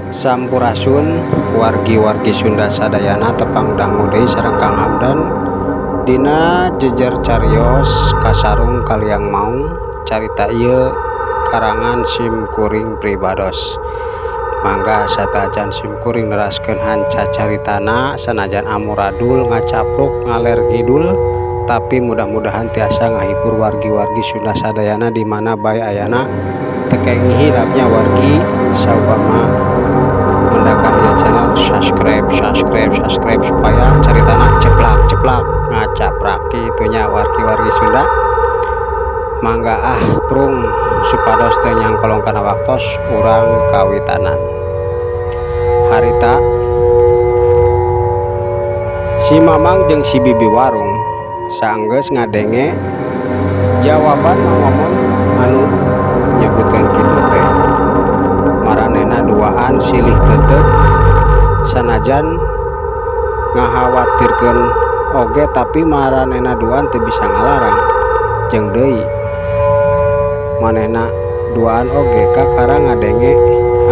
Sampurasun wargi-wargi Sunda sadayana tepang dangu deui sareng Kang Hamdan dina jejer cariyos kasarung kaliang maung. Carita ieu karangan Sim Kuring Pribados. Mangga satajan Sim Kuring neraskeun hanca caritana sanajan amuradul ngacapluk ngaler ngidul, tapi mudah-mudahan tiasa ngahibur wargi-wargi Sunda sadayana di mana bae ayana. Tekeng hilapnya wargi saupama mendakan ya channel subscribe supaya caritana ceplak ngacaprak gitunya wargi-wargi Sunda. Mangga prung supados teu nyangkolong kana waktos urang kawitanan. Harita si Mamang jeung si Bibi Warung saenggeus ngadenge jawaban ngomong anu nyebutkeun kitu teh. Maranehna duaan silih teuteuk sanajan ngahawatirkeun oge, tapi maranehna duaan teu bisa ngalarang. Jeung deui manehna duaan oge kakara ngadenge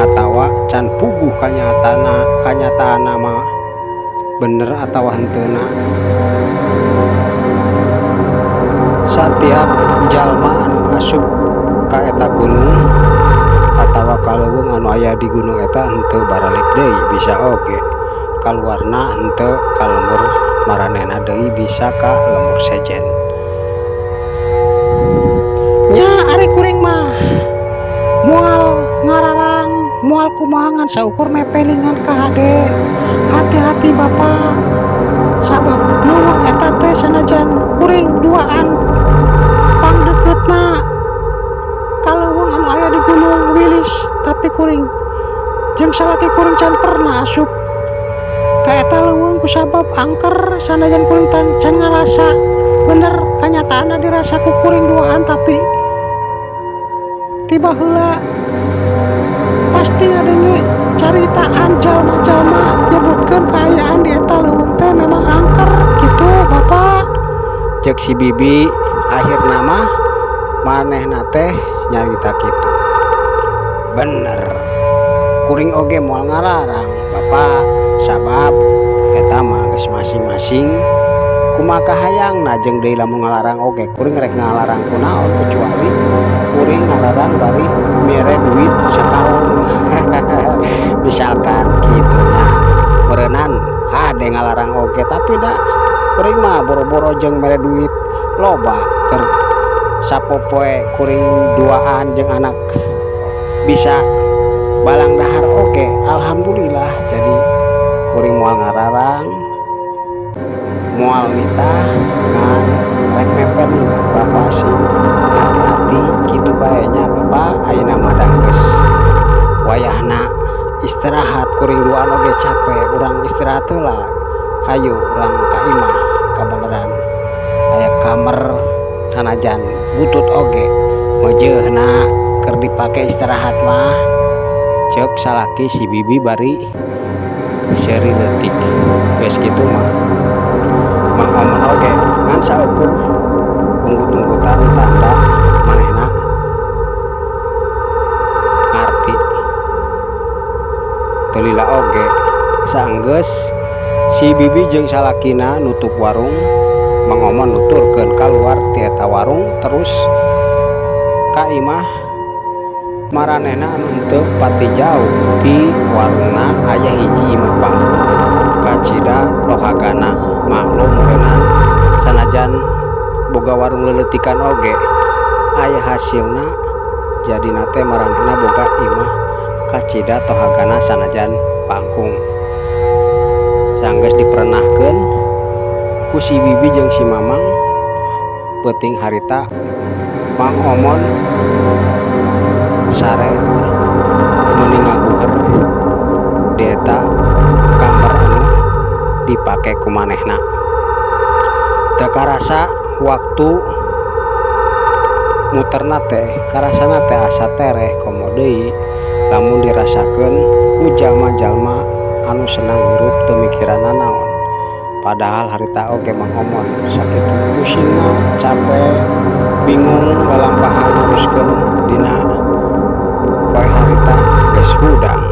atawa can puguh kanyataanna mah bener atawa henteuna. Satiap jalma anu asup ka eta gunung atawa kaleuweung anu aya di gunung eta henteu baralik deui, bisa oge kaluarna henteu ka lemur maranehna deui, bisa ka lemur sejen. Nya ari kuring mah moal ngararang moal kumaha ngan saukur mepelingan ka hade. Hati-hati Bapak, sabab leuweung eta teh sanajan kuring duaan pangdeuketna kaleuweung anu aya di Gunung Wilis, tapi kuring jeung salaki kuring can pernah asup ka eta leuweung kusabab angker sanajan kuring can ngarasa bener kanyataanna dirasa ku kuring duaan, tapi tiba heula pasti ngadenge caritaan jalma-jalma nyebutkeun kaayaan di eta leuweung teh memang angker gitu Bapak. Cek si Bibi akhirna mah manehna teh nyarita kitu. Bener kuring oge moal ngalarang Bapak, sabab eta mah geus masing-masing kumaha kahayangna, jeung deui lamun ngalarang oge kuring rek ngalarang kunaon kecuali kuring ngalarang bari mere duit sakaung misalkan gitunya meureunnan hade ngalarang oge, tapi da kuring mah boro-boro jeung mere duit loba keur sapopoe kuring duaan jeung anak bisa balang dahar oge alhamdulillah. Jadi kuring moal ngararang moal nitah ngan rek mepelingan Bapak sih hati-hati kitu bae nya Bapak. Ayeuna mah geus wayahna istirahat, kuring duaan oge capek, urang istirahat heula. Hayu urang ka imah kabeneran aya kamar sanajan butut oge meujeuna keur dipake istirahat mah, ceuk salaki si Bibi bari seuri leutik. Geus kitu mah Mang Omon oge ngan saukur tunggu-tunggutan tanda manehna ngarti. Teu lila oge saenggeus si Bibi jeung salakina nutup warung, Mang Omon nuturkeun kaluar ti eta warung terus ka imah maranehna anu henteu pati jauh ti warungna aya hiji imah pang kacida tohagana. Maklum meureunnan sanajan boga warung leuletikan oge aya hasilna, jadina teh maranehna boga imah kacida tohagana sanajan pangkung. Saenggeus diperenahkeun ku si Bibi jeung si Mamang, peuting harita Mang Omon sare meuni ngaguher di eta kamar anu dipake ku manehna. Teu karasa waktu muterna teh karasana teh asa tereh komo deui lamun dirasakeun ku jalma-jalma anu senang hirup teu mikiranna naon. Padahal harita oge Mang Omon sakitu pusingna, capek, bingung lalampahan nguruskeun dina poe harita geus hudang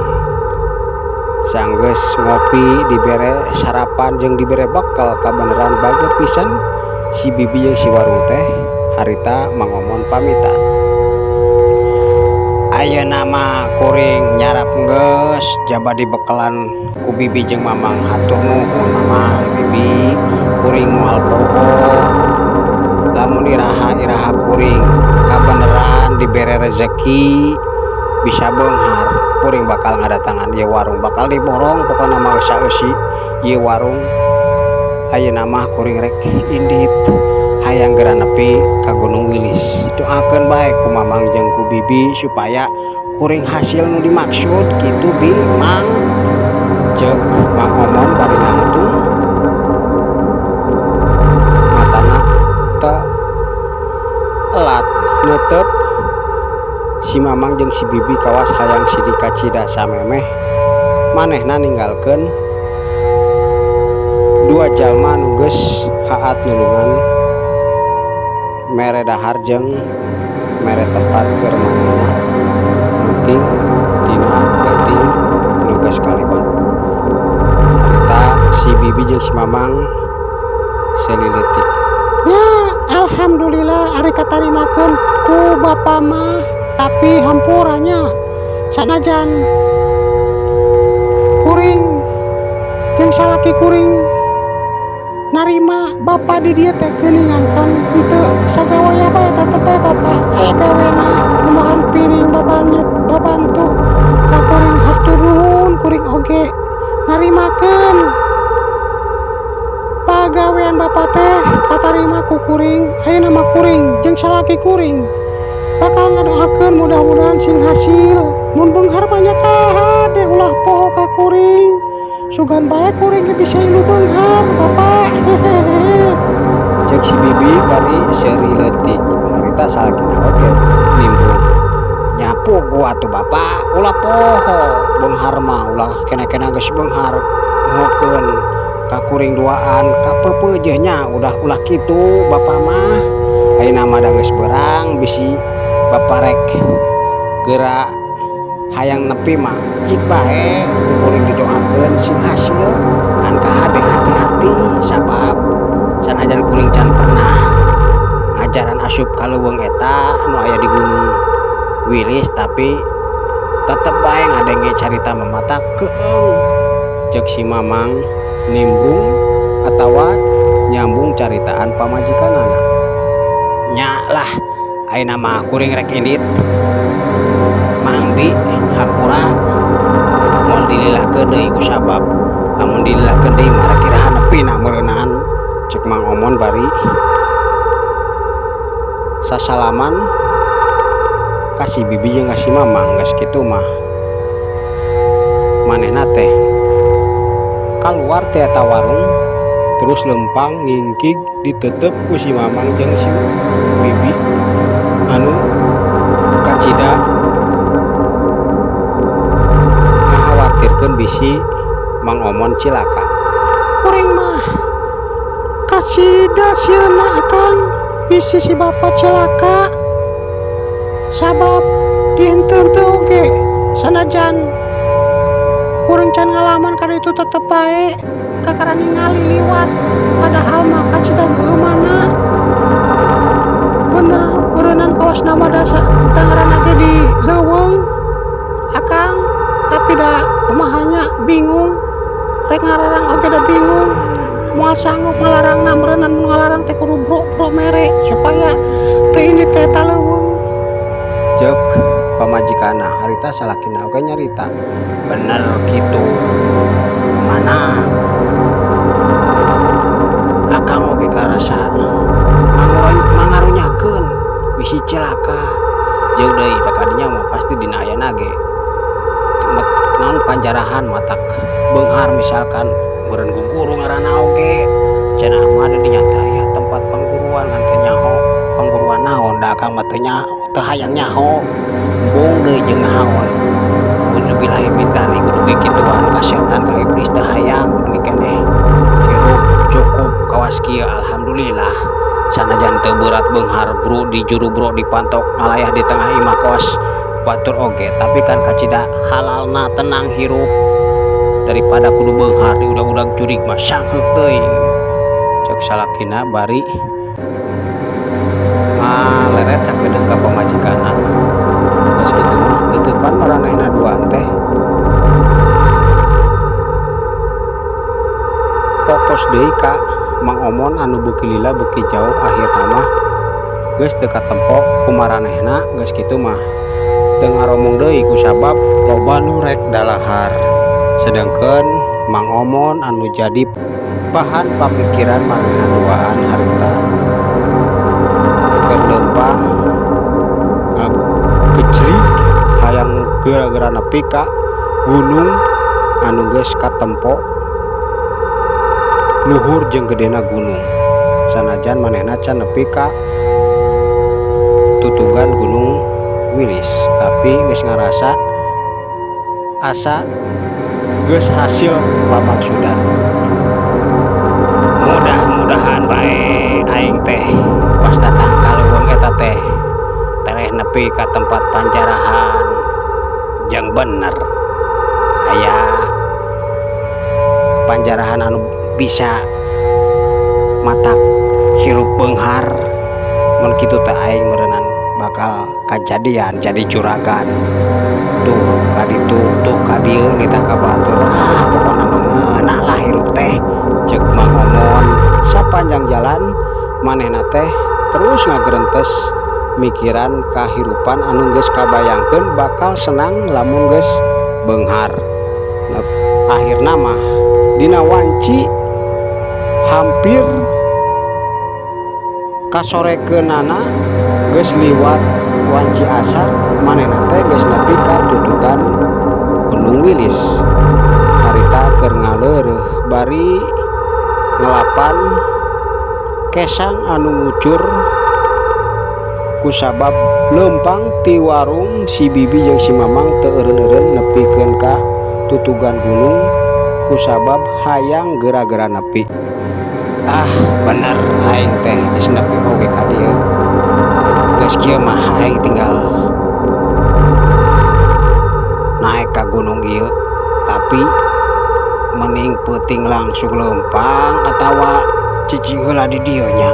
geus ngopi dibere sarapan jeung dibere bekal kabeneran bager pisan si bibi jeung si warung teh harita Mang Omon pamitan. Ayeuna mah kuring nyarap geus jaba dibekalan ku bibi jeung mamang, hatur nuhun mamang bibi kuring moal poho lamun iraha kuring kabeneran dibere rezeki bisa beunghar kuring bakal ngadatangan ieu warung, bakal diborong pokona mah saeusi ieu warung. Ayeuna mah kuring rek indit hayang geura nepi ka Gunung Wilis. Doakeun bae ku mamang jeung ku bibi supaya kuring hasil nu dimaksud kitu bi Mang. Ceuk Mang Omon bari nangtung matana teu elat neuteup si mamang jeung si bibi kawas hayang sidika cida samemeh manehna ninggalkeun dua jalma nu geus haat nulungan mere dahar jeung mere tempat keur manehna penting dina penting nu geus kaliwat. Harita si bibi jeung si mamang selilitik. Ya alhamdulillah ari katarimakeun ku bapa mah, tapi hampuranya sanajan kuring jeung salaki kuring narima bapa di dieu teh geuningankan henteu sagawaya bae tetep bae bapa aya gawena kumahan piring babantu ka kuring hatur nuhun kuring oge narimakeun pagawean bapa teh katarima ku kuring. Ayeuna mah kuring jeung salaki kuring bakal ngadoakeun mudah-mudahan sing hasil mun beunghar banyak kahade ulah poho ka kuring sugan bae kuring bisa ilu beunghar bapa hehehe. Cek si bibi bari seuri leutik harita salakina oge nimbung nyapu gua tuh bapa ulah poho beunghar mah ulah kena-kena geus beunghar ngokeun ka kuring duaan ka peupeuh nya ulah kitu bapa mah. Ayeuna mah da geus beurang bisi bapa rek geura hayang nepi mah cik bae kuring didoakeun sing hasil ngan kahade hati-hati sabab sanajan kuring can pernah ngajaran asup ka leuweung eta nu aya di Gunung Wilis tapi tetep bae ngadenge carita mamata keung. Ceuk si mamang nimbung atawa nyambung caritaan pamajikanana. Nya lah ayeuna mah kuring rek indit Mang Bi hampura moal dililahkeun deui ku sabab lamun dililahkeun deui mah kiraha nepi na meureunan. Cek Mang Omon bari sasalaman ka si bibi jeung ka si mamang geus kitu mah manehna teh kaluar ti eta warung terus lempang ngingkig diteuteup ku si mamang jeung si bibi anu kacida ngakhawatirkeun bisi Mang Omon cilaka. Kuring mah kacida sieuna akang bisi si bapa cilaka sabab di henteu-henteu oge sanajan kuring can ngalaman kana itu tetep bae kakara ningali liwat padahal mah kacida geumana bener beureunan kawas nama dasa dangaranna ge di leuweung akang tapi da kumahanya bingung rek ngararang oge da bingung moal sanggup ngalarangna meureunan mun ngalarang teh kudu bro mere supaya teu indit ka eta leuweung. Ceuk pamajikanna harita salakina oge nyarita bener kitu mana akang oge karasa mangarunyakeun bisi cilaka jeung deui da kadinya mah pasti dina ayana ge naon panjarahan matak beunghar misalkan meureun guguru ngaranna oge cenah mah di nyata aya tempat pangguruan ngan teh nyaho pangguruan naon da akang mah teu hayang nyaho embung deui jeung naon uzubillahi min dzalik kudu kituan ka setan ka iblis teu hayang meni keneh hirup cukup kawas kieu alhamdulillah sanajan teu berat beunghar bro di juru bro dipantok ngalayah di tengah imah kos batur oge tapi kan kacida halalna tenang hirup daripada kudu beunghar di udag-udag jurig mah sangheuk teuing cek salakina bari ngaleret sakedeung ka pamajikanna. Geus kitu mah teutepan maranehna duaan teh fokus deui ka Mang Omon anu beuki lila beuki jauh. Akhirna mah geus teu katempo ku maranehna. Geus kitu mah teu ngaromong deui kusabab loba nu rek dalahar. Sedengkeun Mang Omon anu jadi bahan pamikiran maranehna duaan harita keur leumpang ngagejlig hayang geura-geura nepi ka gunung anu geus katempo luhur jeung gedena gunung. Sanajan manehna can nepi ka tutugan Gunung Wilis, tapi geus ngarasa asa geus hasil pamaksudan. Mudah-mudahan bae aing teh pas datang ka leuweung eta teh tereh nepi ka tempat panjarahan jeung bener aya panjarahan anu bisa matak hirup beunghar. Mun kitu teh aing meureunana bakal kajadian jadi juragan tuh kaditu tuh kadieu nitah ka batur. Pokona mah meunah lah hirup teh ceuk Mang Omon. Sapanjang jalan manehna teh terus ngagrentes mikiran kahirupan anu geus kabayangkeun bakal senang lamun geus beunghar. Akhirna mah dina wanci hampir kasorekeunana geus liwat wanci asar manehna teh geus nepi ka tutugan Gunung Wilis. Harita keur ngaleureuh bari ngelapan kesang anu ngucur kusabab leumpang ti warung si Bibi jeung si Mamang teu eureun-eureun nepikeun ka tutugan gunung kusabab hayang geura-geura nepi. Bener aing teh geus nepi oge ka dieu. Geus kieu mah aing tinggal naek ka gunung ieu, tapi mending peuting langsung leumpang atawa cicing heula di dieu nya.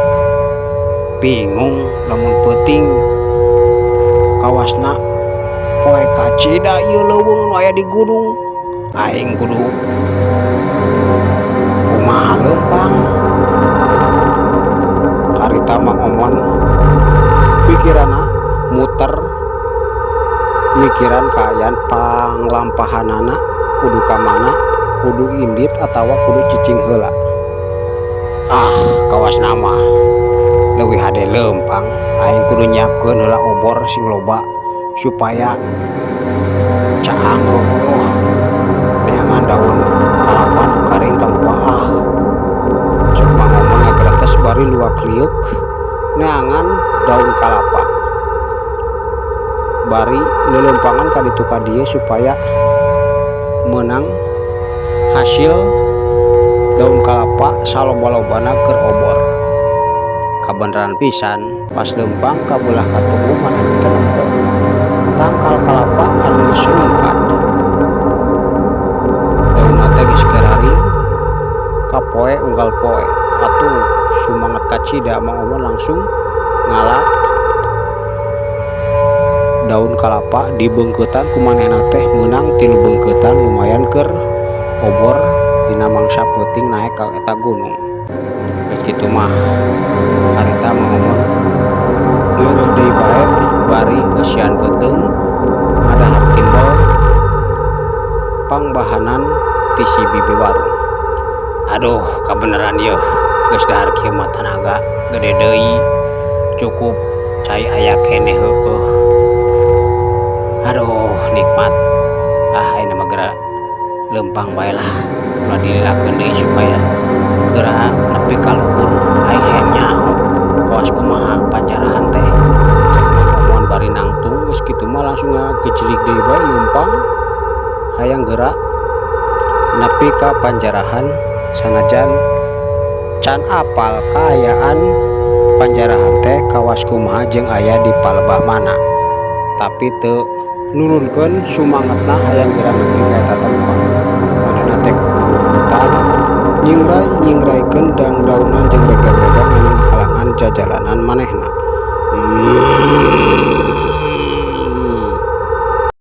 Bingung lamun peuting kawasna poe kacida ieu leuweung nu aya di gunung. Aing kudu kumaha leumpang. Harita Mang Omon pikiranna muter mikiran kaayaan panglampahanana kudu ka mana, kudu indit atawa kudu cicing heula. Kawasna mah leuwih hade leumpang. Aing kudu nyiapkeun heula obor sing loba supaya caang heueuh neangan daun kalapa nu karing kalupa. Cek Mang Omon ngagrentes bari luak liuk neangan daun kalapa bari lelumpangan ka ditu ka dieu supaya menang hasil daun kalapa saloba-lobana keur obor. Kabeneran pisan pas leumpang ka beulah katubu manehna teh nempo tangkal kalapa anu geus rungkat. Daunna teh geus keraring kapoe unggal poe. Atuh sumanget kacida Mang Omon langsung ngala daun kalapa di beungkeutan ku manehna teh meunang 3 beungkeutan lumayan keur obor dina mangsa peuting naek ka eta gunung. Geus kitu mah harita Mang Omon leureun deui bae bari geus sian peuteung ngadahar timbal pangbahanan ti si Bibi warung. Aduh kabeneran yeuh geus dahar kieu mah tanaga gede deui cukup cai aya keneh heueuh. Aduh nikmat. Ayeuna mah geura leumpang bae lah ulah dililakeun deui supaya geura nepi ka luhur. Aing hayang nyaho kawas kumaha panjarahan teh. Cek Mang Omon bari nangtung geus kitu mah langsung ngagejlig deui bae leumpang hayang geura nepi ka panjarahan. Sanajan can apal kaayaan panjarahan teh kawas kumaha jeung aya di palebah mana, tapi teu nurunkeun sumangetna hayang geura nepi ka eta tempat. Manehna teh nyingrai kendang daunan jeung rega-rega anu halangan jajalanan manehna.